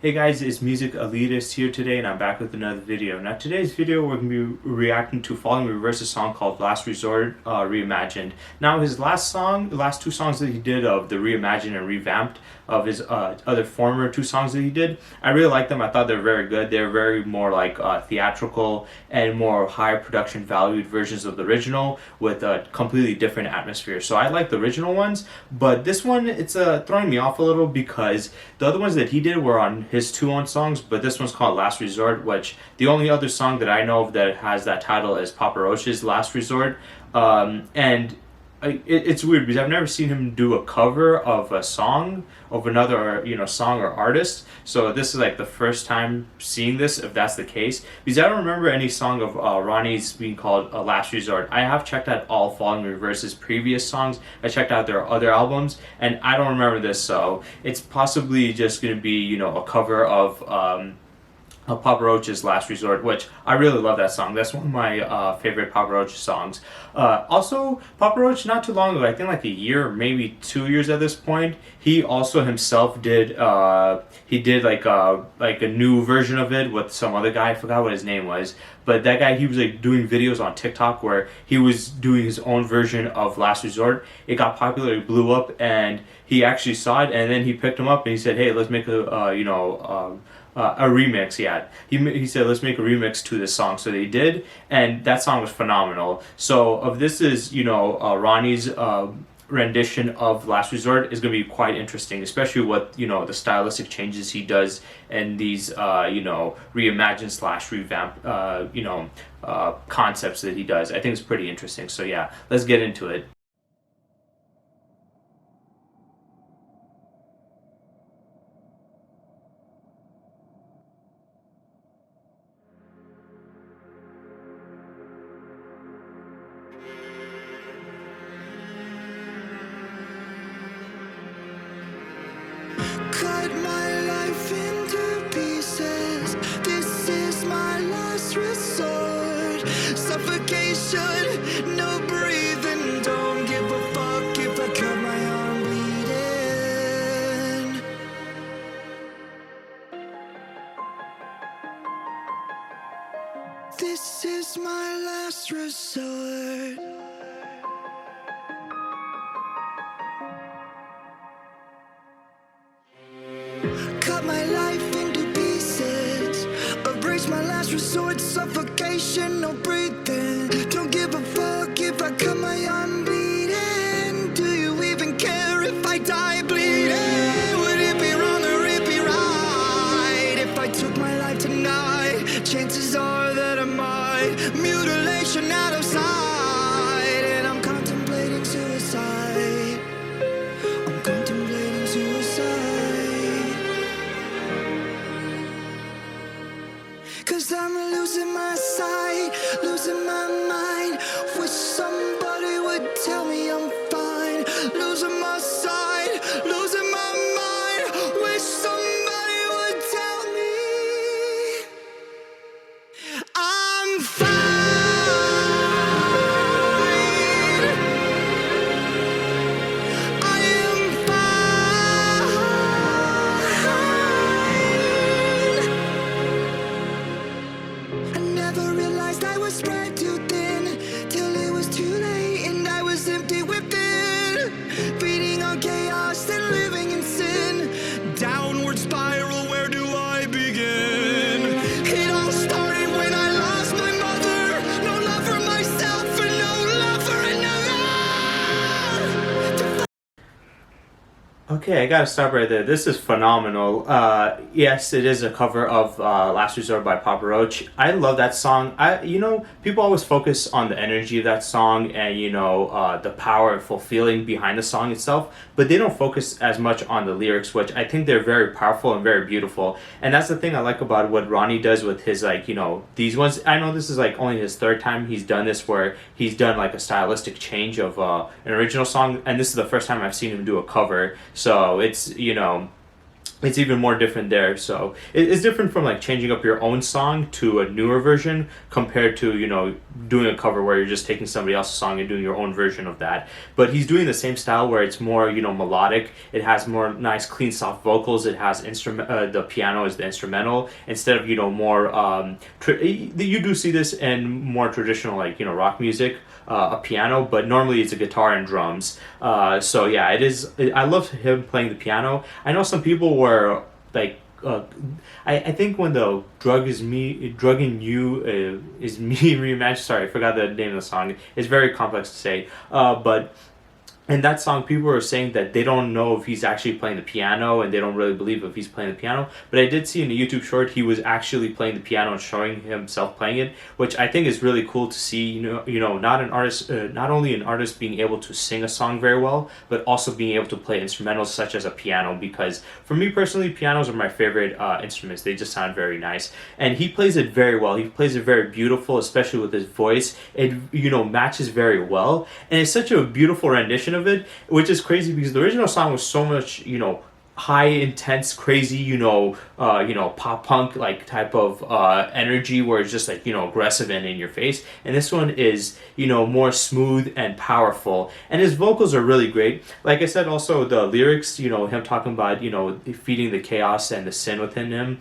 Hey guys, it's Music Elitist here today, and I'm back with another video. Now, today's video we're going to be reacting to Falling Reverse's song called Last Resort, Reimagined. Now, his last two songs that he did of the Reimagined and Revamped of his other former two songs that he did, I really liked them. I thought they were very good. They're very more like theatrical and more high production valued versions of the original with a completely different atmosphere. So I like the original ones, but this one, it's throwing me off a little because the other ones that he did were on his two own songs, but this one's called Last Resort, which the only other song that I know of that has that title is Papa Roach's Last Resort. And it's weird because I've never seen him do a cover of a song of another, song or artist. So this is like the first time seeing this, if that's the case, because I don't remember any song of Ronnie's being called Last Resort. I have checked out all Falling Reverse's previous songs. I checked out their other albums, and I don't remember this. So it's possibly just going to be, a cover of Papa Roach's Last Resort, which I really love that song. That's one of my favorite Papa Roach songs. Also, Papa Roach, not too long ago, I think like a year, maybe 2 years at this point, he also himself did like a new version of it with some other guy. I forgot what his name was, but that guy, he was like doing videos on TikTok where he was doing his own version of Last Resort. It got popular, it blew up, and he actually saw it, and then he picked him up and he said, "Hey, let's make a remix." He said, let's make a remix to this song. So they did, and that song was phenomenal. So if this is Ronnie's rendition of Last Resort, is going to be quite interesting, especially what the stylistic changes he does and these reimagine slash revamp concepts that he does. I think it's pretty interesting. So yeah, let's get into it. Cut my life into pieces. This is my last resort. Suffocation, no breathing. Don't give a fuck if I cut my arm bleeding. This is my last resort. Cut my life into pieces. Erase my last resort. Suffocation, no breathing. Don't give a fuck if I cut my arm bleeding. Do you even care if I die bleeding? Would it be wrong or it be right if I took my life tonight? Chances are that I might. Mutilation out of sight, and I'm contemplating suicide. I'm contemplating suicide. 'Cause I'm losing my sight, losing my mind. Wish somebody would tell me I'm fine. Losing my sight, losing my mind. Wish somebody would tell me I'm fine. I am fine. I never realized I was spread too thin till it was too late and I was empty within, feeding on chaos and living in sin. Downward spiral, where do I begin? It all started when I lost my mother. No love for myself and no love for another. Okay, I gotta stop right there. This is phenomenal. Yes, it is a cover of Last Resort by Papa Roach. I love that song. People always focus on the energy of that song and the power and fulfilling behind the song itself, but they don't focus as much on the lyrics, which I think they're very powerful and very beautiful. And that's the thing I like about what Ronnie does with his these ones. I know this is like only his third time he's done this, where he's done like a stylistic change of an original song, and this is the first time I've seen him do a cover. So it's it's even more different there. So it's different from like changing up your own song to a newer version compared to, you know, doing a cover where you're just taking somebody else's song and doing your own version of that. But he's doing the same style where it's more, you know, melodic. It has more nice clean soft vocals. It has the piano is the instrumental instead of, you know, more you do see this in more traditional, like, you know, rock music, a piano, but normally it's a guitar and drums. So yeah, I love him playing the piano. I know some people were like, I think when the drugging you is me reimagined. Sorry, I forgot the name of the song. It's very complex to say. But in that song, people are saying that they don't know if he's actually playing the piano, and they don't really believe if he's playing the piano. But I did see in a YouTube short he was actually playing the piano and showing himself playing it, which I think is really cool to see. Not an artist, not only an artist being able to sing a song very well, but also being able to play instrumentals such as a piano. Because for me personally, pianos are my favorite instruments. They just sound very nice, and he plays it very well. He plays it very beautiful, especially with his voice. It matches very well, and it's such a beautiful rendition of it, which is crazy because the original song was so much, high intense crazy, pop punk like type of energy where it's just like, aggressive and in your face. And this one is, more smooth and powerful, and his vocals are really great. Like I said, also the lyrics, him talking about, feeding the chaos and the sin within him,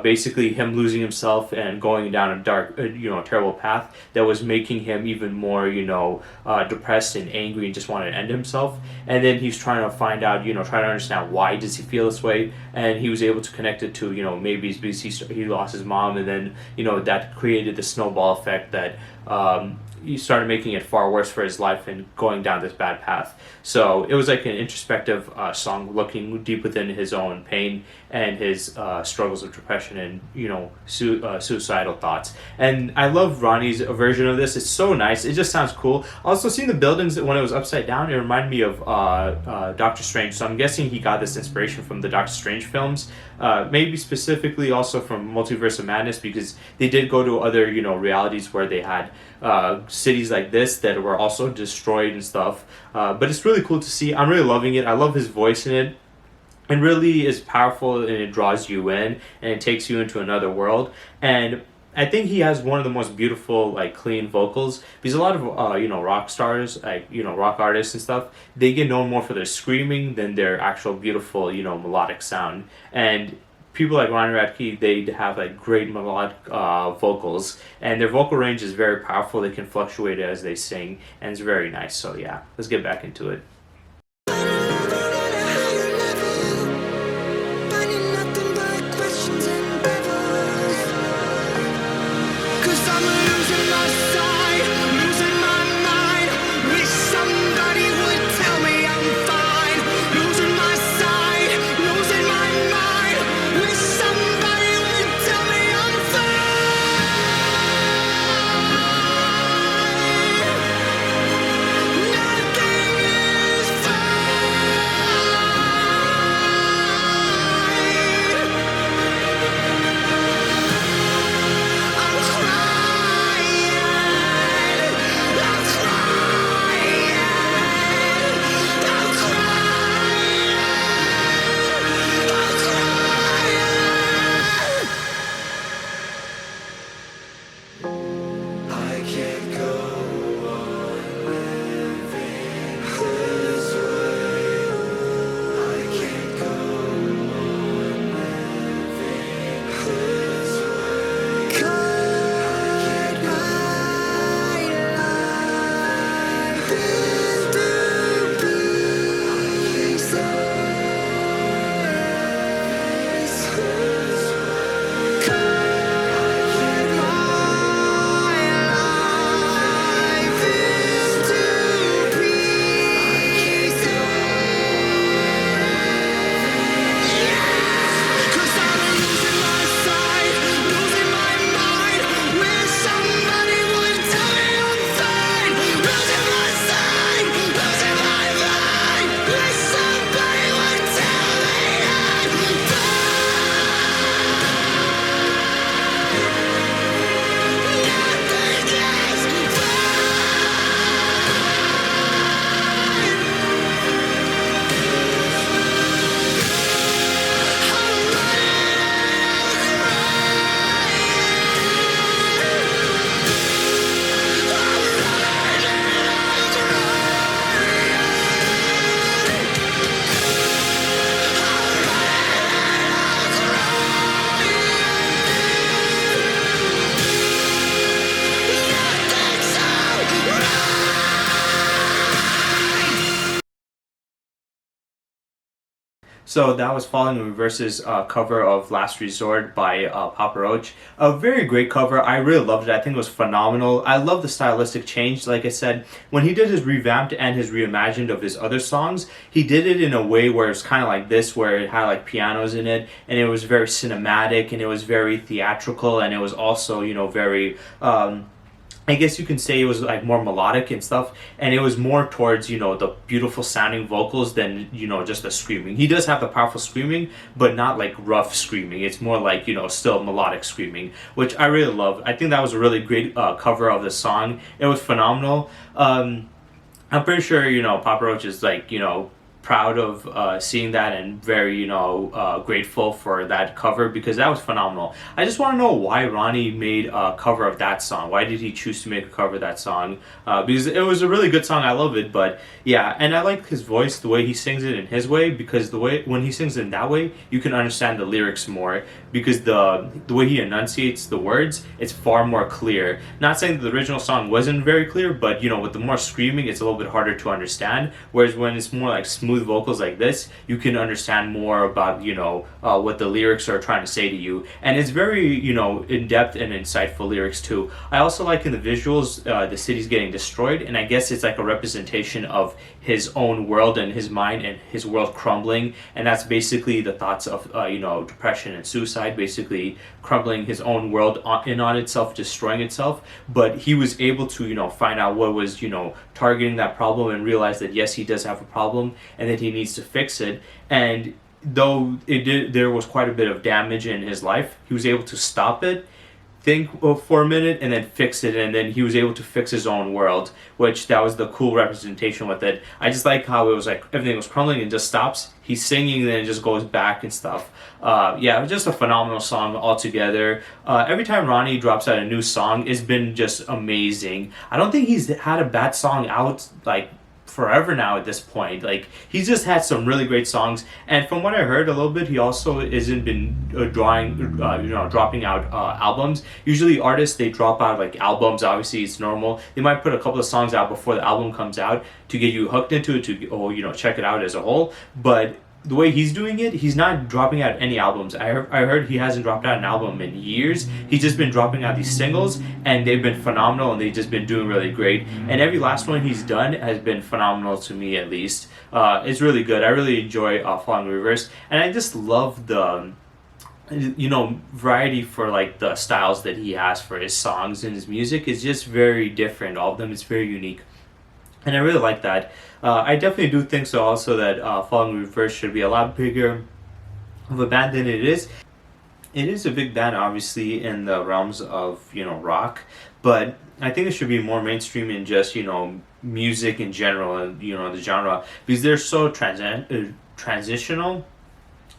basically him losing himself and going down a dark, terrible path that was making him even more, depressed and angry and just wanted to end himself. And then he's trying to find out, try to understand why does he feel this way, and he was able to connect it to, maybe it's because he lost his mom, and then, that created the snowball effect that he started making it far worse for his life and going down this bad path. So it was like an introspective song, looking deep within his own pain and his struggles of depression and suicidal thoughts. And I love Ronnie's version of this. It's so nice. It just sounds cool. Also, seeing the buildings when it was upside down, it reminded me of Doctor Strange. So I'm guessing he got this inspiration from the Doctor Strange films, maybe specifically also from Multiverse of Madness, because they did go to other realities where they had cities like this that were also destroyed and stuff. But it's really cool to see. I'm really loving it. I love his voice in it. It really is powerful, and it draws you in, and it takes you into another world. And I think he has one of the most beautiful, like, clean vocals, because a lot of rock stars, like, rock artists and stuff, they get known more for their screaming than their actual beautiful, melodic sound. And people like Ronnie Radke, they have like great melodic vocals, and their vocal range is very powerful. They can fluctuate as they sing, and it's very nice. So yeah, let's get back into it. So that was Falling in Reverse's cover of Last Resort by Papa Roach. A very great cover. I really loved it. I think it was phenomenal. I love the stylistic change. Like I said, when he did his revamped and his reimagined of his other songs, he did it in a way where it's kind of like this, where it had like pianos in it, and it was very cinematic, and it was very theatrical, and it was also, very I guess you can say it was like more melodic and stuff, and it was more towards, the beautiful sounding vocals than, just the screaming. He does have the powerful screaming, but not like rough screaming. It's more like, still melodic screaming, which I really love. I think that was a really great cover of the song. It was phenomenal. I'm pretty sure, Papa Roach is like, proud of seeing that, and very grateful for that cover, because that was phenomenal. I just want to know why Ronnie made a cover of that song. Why did he choose to make a cover of that song? Because it was a really good song. I love it. But yeah, and I like his voice, the way he sings it in his way, because the way when he sings in that way, you can understand the lyrics more, because the way he enunciates the words, it's far more clear. Not saying that the original song wasn't very clear, but with the more screaming, it's a little bit harder to understand. Whereas when it's more like smooth vocals like this, you can understand more about what the lyrics are trying to say to you, and it's very in-depth and insightful lyrics too. I also like in the visuals, the city's getting destroyed, and I guess it's like a representation of his own world and his mind and his world crumbling, and that's basically the thoughts of depression and suicide, basically crumbling his own world on itself, destroying itself. But he was able to find out what was targeting that problem, and realize that yes, he does have a problem and that he needs to fix it. And though there was quite a bit of damage in his life, he was able to stop it, think for a minute, and then fix it, and then he was able to fix his own world, which that was the cool representation with it. I just like how it was like everything was crumbling and just stops. He's singing, then it just goes back and stuff. Yeah, it was just a phenomenal song altogether. Every time Ronnie drops out a new song, it's been just amazing. I don't think he's had a bad song out like forever now at this point. Like, he's just had some really great songs, and from what I heard a little bit, he also isn't been dropping out albums. Usually artists, they drop out like albums. Obviously it's normal. They might put a couple of songs out before the album comes out to get you hooked into it, to check it out as a whole. But the way he's doing it, he's not dropping out any albums. I heard he hasn't dropped out an album in years. He's just been dropping out these singles, and they've been phenomenal, and they've just been doing really great. And every last one he's done has been phenomenal, to me at least. It's really good. I really enjoy Falling in Reverse, and I just love the variety for like the styles that he has for his songs, and his music is just very different. All of them, it's very unique. And I really like that. I definitely do think so also that Falling in Reverse should be a lot bigger of a band than it is. It is a big band, obviously, in the realms of, rock, but I think it should be more mainstream in just, music in general, and, the genre, because they're so transitional.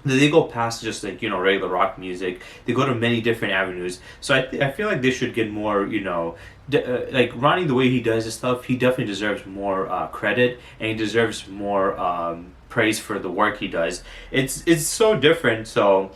They go past just like regular rock music. They go to many different avenues. So I feel like they should get more like Ronnie, the way he does his stuff, he definitely deserves more credit, and he deserves more praise for the work he does. It's so different. So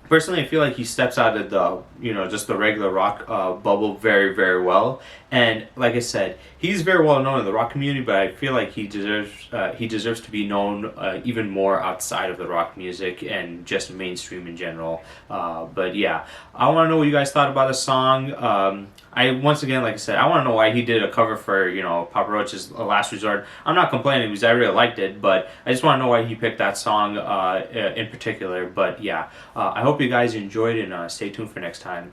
personally, I feel like he steps out of the just the regular rock bubble very, very well. And like I said, he's very well known in the rock community, but I feel like he deserves to be known even more outside of the rock music and just mainstream in general. But yeah, I want to know what you guys thought about the song. Once again, like I said, I want to know why he did a cover for Papa Roach's Last Resort. I'm not complaining because I really liked it, but I just want to know why he picked that song in particular. But yeah, I hope you guys enjoyed, and stay tuned for next time.